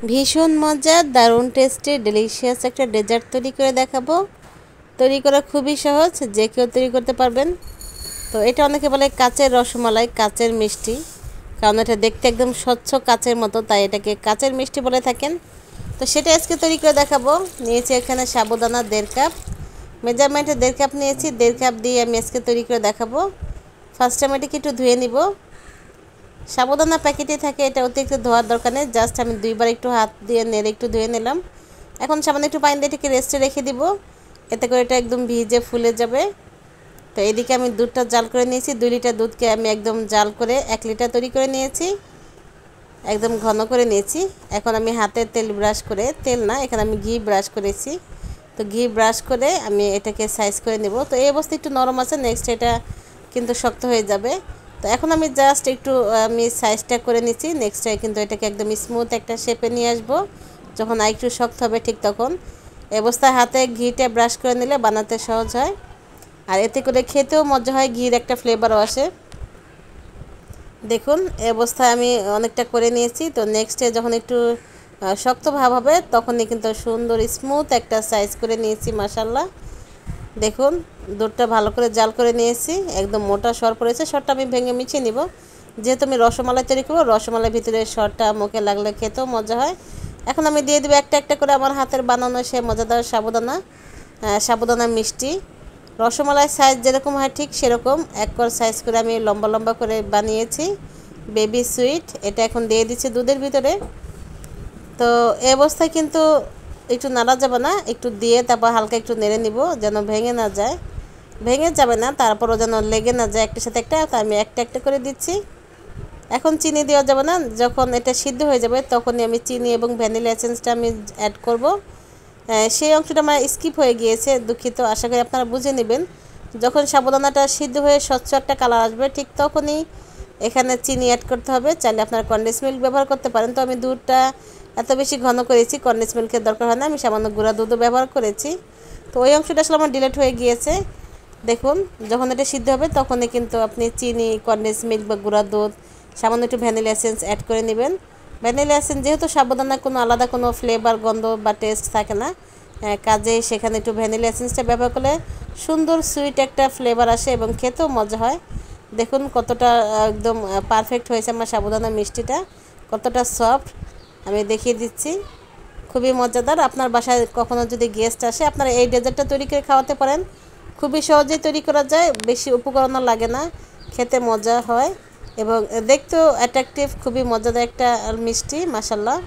ভীষণ মজার, দারুণ টেস্টি, ডেলিশিয়াস একটা ডেজার্ট তৈরি করে দেখাবো। তৈরি করা খুবই সহজ, যে কেউ তৈরি করতে পারবেন। তো এটা অনেকে বলে কাচের রসমালাই, কাচের মিষ্টি, কারণ এটা দেখতে একদম স্বচ্ছ কাচের মতো, তাই এটাকে কাচের মিষ্টি বলে থাকেন। তো সেটা আজকে তৈরি করে দেখাবো। নিয়েছি এখানে সাবুদানা 1.5 কাপ, মেজারমেন্টে 1.5 কাপ নিয়েছি। 1.5 কাপ দিয়ে আমি আজকে তৈরি করে দেখাবো। ফার্স্ট টাইম এটাকে একটু ধুয়ে নিব। সাবুদানা প্যাকেটে থাকে, এটা অতিরিক্ত ধোয়ার দরকার নেই, জাস্ট আমি 2বার একটু হাত দিয়ে নেড়ে একটু ধুয়ে নিলাম। এখন সামান্য একটু পানি দিয়ে এটাকে রেস্টে রেখে দিব, এতে করে এটা একদম ভিজে ফুলে যাবে। তো এদিকে আমি দুধটা জাল করে নিয়েছি। 2 লিটার দুধকে আমি একদম জাল করে 1 লিটার তৈরি করে নিয়েছি, একদম ঘন করে নিয়েছি। এখন আমি হাতে তেল ব্রাশ করে, তেল না, এখানে আমি ঘি ব্রাশ করেছি। তো ঘি ব্রাশ করে আমি এটাকে সাইজ করে নেব। তো এই অবস্থা একটু নরম আছে, নেক্সট এটা কিন্তু শক্ত হয়ে যাবে। তো এখন আমি জাস্ট একটু আমি সাইজটা করে নিচ্ছি। নেক্সট কিন্তু এটাকে একদম স্মুথ একটা শেপে নিয়ে আসবো। যখন একটু শক্ত হবে ঠিক তখন এই অবস্থায় হাতে ঘিটা ব্রাশ করে নিলে বানাতে সহজ হয়, আর এতে করে খেতেও মজা হয়, ঘির একটা ফ্লেভারও আসে। দেখুন এই অবস্থায় আমি অনেকটা করে নিয়েছি। তো নেক্সটে যখন একটু শক্ত ভাব হবে তখনই কিন্তু সুন্দর স্মুথ একটা সাইজ করে নিয়েছি। মাশাল্লাহ, দেখুন দুধটা ভালো করে জাল করে নিয়েছি, একদম মোটা সর পড়েছে। সরটা আমি ভেঙে মিছিয়ে নিব, যেহেতু আমি রসমালাই তৈরি করবো। রসমালাইয়ের ভিতরে সরটা মুখে লাগলে খেতেও মজা হয়। এখন আমি দিয়ে দেবো একটা একটা করে আমার হাতের বানানো সে মজাদার সাবুদানা মিষ্টি। রসমালাই সাইজ যেরকম হয় ঠিক সেরকম এক কর সাইজ করে আমি লম্বা লম্বা করে বানিয়েছি। বেবি সুইট এটা এখন দিয়ে দিচ্ছি দুধের ভিতরে। তো এই অবস্থায় কিন্তু একটু নাড়া যাবে না, একটু দিয়ে তারপর হালকা একটু নেড়ে নিব, যেন ভেঙে না যায়। ভেঙে যাবে না, তারপরও যেন লেগে না যায় একটার সাথে একটা। তো আমি একটা একটা করে দিচ্ছি। এখন চিনি দেওয়া যাবে না, যখন এটা সিদ্ধ হয়ে যাবে তখনই আমি চিনি এবং ভ্যানিলা এসেন্সটা আমি অ্যাড করব। সেই অংশটা আমার স্কিপ হয়ে গিয়েছে, দুঃখিত। আশা করি আপনারা বুঝে নেবেন। যখন সাবুদানাটা সিদ্ধ হয়ে স্বচ্ছ একটা কালার আসবে ঠিক তখনই এখানে চিনি অ্যাড করতে হবে। চাইলে আপনারা কনডেন্স মিল্ক ব্যবহার করতে পারেন। তো আমি দুধটা এত বেশি ঘন করেছি, কনডেন্স মিল্কের দরকার হয় না, আমি সামান্য গুঁড়া দুধও ব্যবহার করেছি। তো ওই অংশটা আসলে আমার ডিলিট হয়ে গিয়েছে। দেখুন যখন এটা সিদ্ধ হবে তখনই কিন্তু আপনি চিনি, কনডেন্স মিল্ক বা গুঁড়া দুধ, সামান্য একটু ভ্যানিলা এসেন্স অ্যাড করে নেবেন। ভ্যানিলা এসেন্স যেহেতু সাবুদানা কোনো আলাদা কোনো ফ্লেভার, গন্ধ বা টেস্ট থাকে না, কাজে সেখানে একটু ভ্যানিলা এসেন্সটা ব্যবহার করলে সুন্দর সুইট একটা ফ্লেভার আসে এবং খেতেও মজা হয়। দেখুন কতটা একদম পারফেক্ট হয়েছে আমার সাবুদানা মিষ্টিটা, কতটা সফট আমি দেখিয়ে দিচ্ছি। খুবই মজাদার। আপনার বাসায় কখনো যদি গেস্ট আসে আপনারা এই ডেজার্টটা তৈরি করে খাওয়াতে পারেন। খুবই সহজেই তৈরি করা যায়, বেশি উপকরণও লাগে না, খেতে মজা হয় এবং দেখতেও অ্যাট্রাকটিভ। খুবই মজাদার একটা মিষ্টি, মাশাল্লাহ।